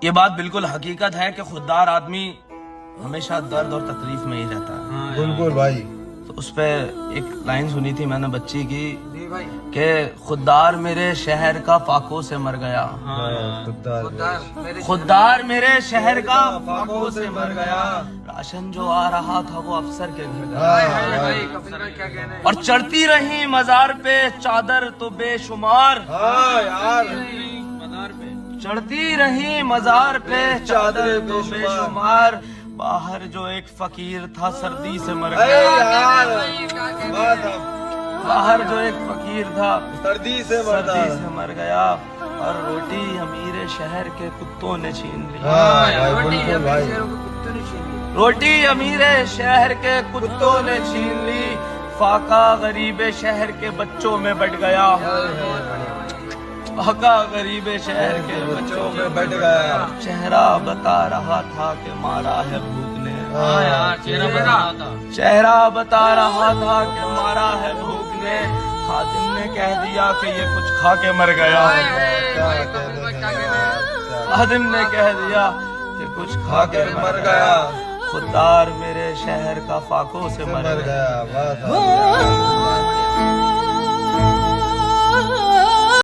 ये बात बिल्कुल हकीकत है कि खुददार आदमी हमेशा दर्द और तकलीफ में ही रहता है। बिल्कुल भाई। तो उस पे एक लाइन सुनी थी मैंने बच्ची की कि खुददार मेरे शहर का फाकों से मर गया। खुददार मेरे शहर का फाकों से मर गया। राशन जो आ रहा था वो अफसर के घर गया। और चढ़ती रही मजार पे चादर तो बेशुमार। चढ़ती रही मजार पे चादर तो बेशुमार। बाहर जो एक फकीर था सर्दी से मर गया। बाहर जो एक फकीर था सर्दी से मर गया। और रोटी अमीर शहर के कुत्तों ने छीन ली। रोटी अमीर शहर के कुत्तों ने छीन ली। फाका गरीब शहर के बच्चों में बट गया। फाका गरीब शहर के बच्चों में बट गया। चेहरा बता रहा था कि मारा है भूख ने। चेहरा बता रहा था कि मारा है भूख ने। खादिम ने कह दिया कि ये कुछ खा के मर गया। खादिम ने कह दिया कि कुछ खा के मर गया। खुददार मेरे शहर का फाकों से मर गया।